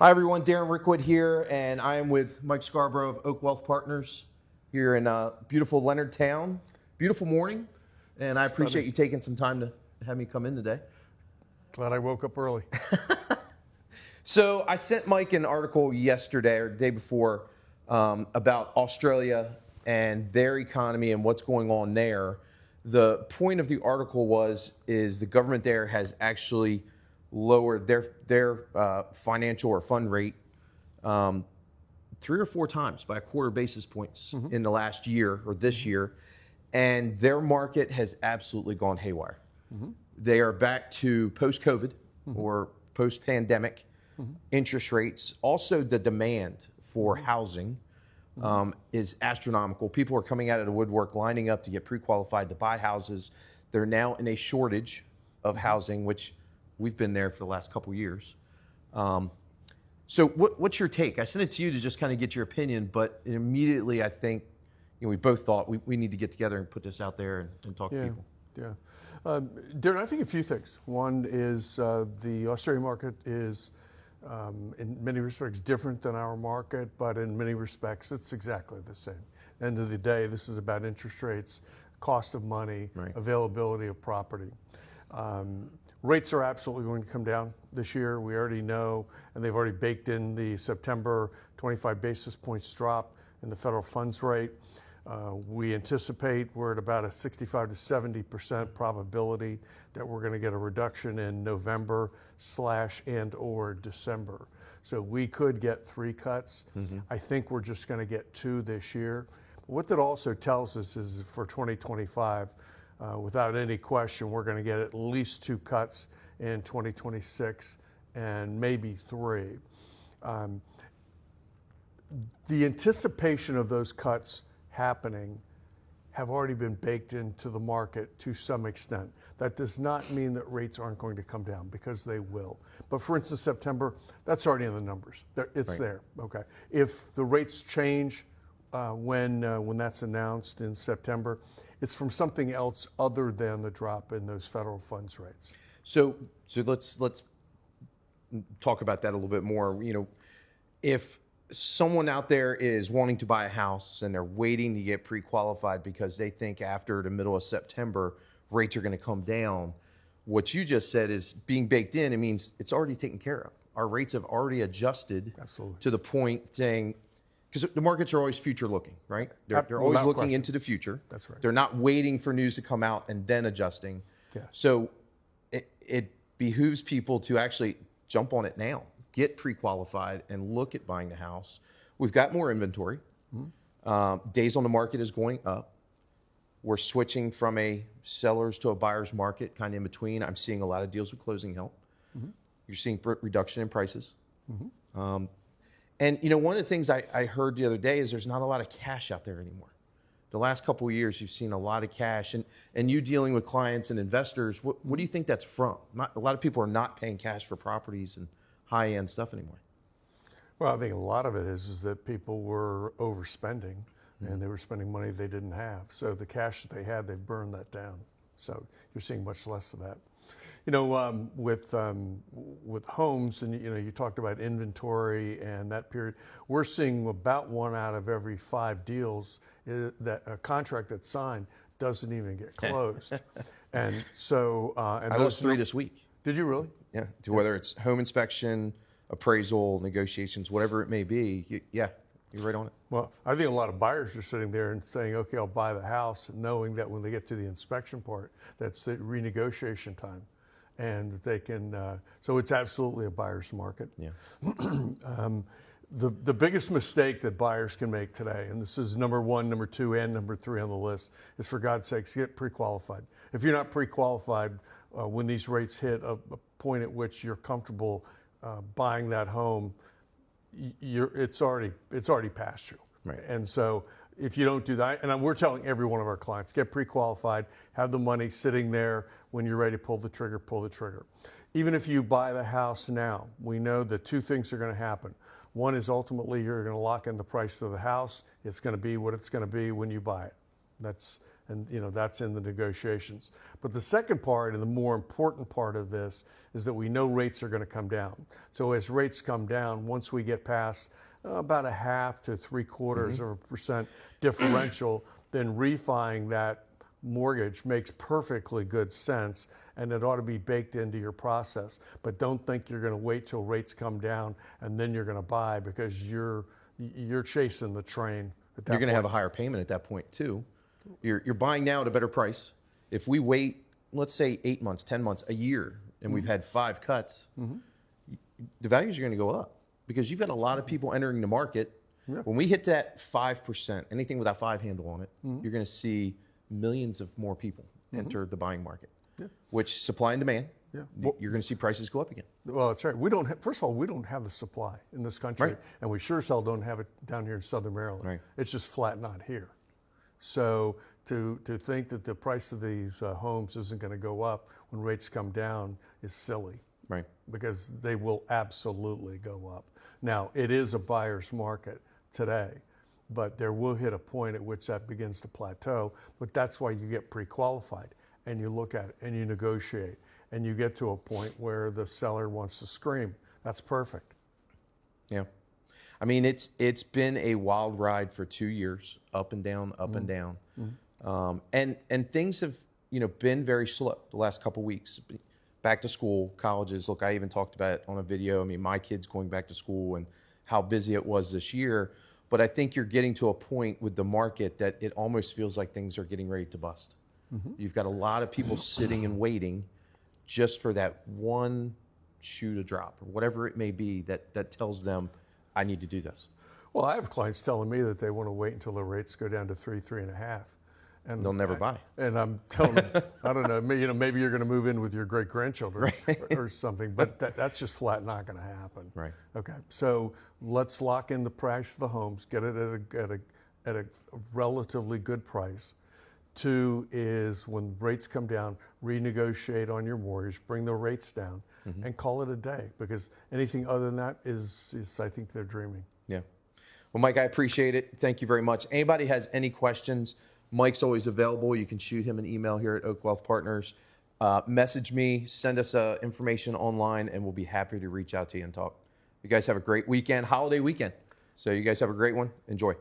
Hi everyone, Darren Rickwood here, and I am with Mike Scarborough of Oak Wealth Partners here in beautiful Leonardtown. Beautiful morning, and I appreciate you taking some time to have me come in today. Glad I woke up early. So I sent Mike an article yesterday or the day before about Australia and their economy and what's going on there. The point of the article is the government there has actually lowered their financial or fund rate 3 or 4 times by a quarter basis points in the last year or this year, and their market has absolutely gone haywire. They are back to post-COVID or post-pandemic interest rates. Also, the demand for housing is astronomical. People are coming out of the woodwork lining up to get pre-qualified to buy houses. They're now in a shortage of housing, which we've been there for the last couple years. So what's your take? I sent it to you to just kind of get your opinion, but immediately I think we both thought we need to get together and put this out there and talk to people. Yeah. Darren, I think a few things. One is the Australian market is in many respects different than our market, but in many respects it's exactly the same. End of the day, this is about interest rates, cost of money, availability of property. Rates are absolutely going to come down this year. We already know, and they've already baked in the September 25 basis points drop in the federal funds rate. We anticipate we're at about a 65 to 70% probability that we're going to get a reduction in November / December. So we could get 3 cuts. I think we're just going to get 2 this year. What that also tells us is for 2025, without any question, we're going to get at least 2 cuts in 2026 and maybe 3. The anticipation of those cuts happening have already been baked into the market to some extent. That does not mean that rates aren't going to come down, because they will. But for instance, September, that's already in the numbers. It's there. Okay. If the rates change when that's announced in September, it's from something else other than the drop in those federal funds rates. So let's talk about that a little bit more. If someone out there is wanting to buy a house and they're waiting to get pre-qualified because they think after the middle of September rates are going to come down, what you just said is being baked in. It means it's already taken care of. Our rates have already adjusted to the point saying, because the markets are always future looking, right? They're always looking into the future. That's right. They're not waiting for news to come out and then adjusting. Yeah. So it behooves people to actually jump on it now, get pre-qualified, and look at buying the house. We've got more inventory. Days on the market is going up. We're switching from a seller's to a buyer's market, kind of in between. I'm seeing a lot of deals with closing help. You're seeing reduction in prices. And one of the things I heard the other day is there's not a lot of cash out there anymore. The last couple of years, you've seen a lot of cash. And you dealing with clients and investors, what do you think that's from? A lot of people are not paying cash for properties and high-end stuff anymore. Well, I think a lot of it is that people were overspending, and they were spending money they didn't have. So the cash that they had, they burned that down. So you're seeing much less of that. With homes, and you talked about inventory and that period, we're seeing about 1 out of every 5 deals that a contract that's signed doesn't even get closed. And so, and I lost 3 this week. Did you really? Yeah. Whether it's home inspection, appraisal, negotiations, whatever it may be, you're right on it. Well, I think a lot of buyers are sitting there and saying, okay, I'll buy the house, knowing that when they get to the inspection part, that's the renegotiation time. And they can, so it's absolutely a buyer's market. Yeah. The biggest mistake that buyers can make today, and this is number 1, number 2, and number 3 on the list, is for God's sakes, get pre-qualified. If you're not pre-qualified, when these rates hit a point at which you're comfortable buying that home, it's already past you. Right. And so if you don't do that, and we're telling every one of our clients, get pre-qualified, have the money sitting there. When you're ready to pull the trigger, pull the trigger. Even if you buy the house now, we know that 2 things are going to happen. One is ultimately you're going to lock in the price of the house. It's going to be what it's going to be when you buy it. and that's in the negotiations. But the second part, and the more important part of this, is that we know rates are going to come down. So as rates come down, once we get past about 0.5 to 0.75% differential, then refining that mortgage makes perfectly good sense, and it ought to be baked into your process. But don't think you're going to wait till rates come down and then you're going to buy, because you're chasing the train at that You're going to point. have a higher payment at that point too. You're buying now at a better price. If we wait, let's say 8 months, 10 months, a year, and we've had 5 cuts, the values are going to go up, because you've got a lot of people entering the market. Yeah. When we hit that 5%, anything with that 5 handle on it, you're going to see millions of more people enter the buying market, which supply and demand. Yeah. You're going to see prices go up again. Well, that's right. First of all, we don't have the supply in this country, Right. and we sure as hell don't have it down here in Southern Maryland. Right. It's just flat not here. So to think that the price of these homes isn't going to go up when rates come down is silly. Right. Because they will absolutely go up. Now, it is a buyer's market today, but there will hit a point at which that begins to plateau. But that's why you get pre-qualified, and you look at it, and you negotiate, and you get to a point where the seller wants to scream. That's perfect. Yeah. I mean, it's been a wild ride for 2 years, up and down, up and down. And things have, been very slow the last couple weeks. Back to school, colleges. Look, I even talked about it on a video. I mean, my kids going back to school and how busy it was this year. But I think you're getting to a point with the market that it almost feels like things are getting ready to bust. You've got a lot of people sitting and waiting just for that one shoe to drop, or whatever it may be that tells them, I need to do this. Well, I have clients telling me that they want to wait until the rates go down to 3.5. And They'll never buy. And I'm telling them, I don't know, maybe you're going to move in with your great-grandchildren or something, but that's just flat not going to happen. Right. Okay, so let's lock in the price of the homes, get it at a relatively good price. 2 is, when rates come down, renegotiate on your mortgage, bring the rates down, and call it a day, because anything other than that is I think they're dreaming. Yeah. Well, Mike, I appreciate it. Thank you very much. Anybody has any questions, Mike's always available. You can shoot him an email here at Oak Wealth Partners. Message me, send us information online, and we'll be happy to reach out to you and talk. You guys have a great weekend, holiday weekend. So you guys have a great one. Enjoy.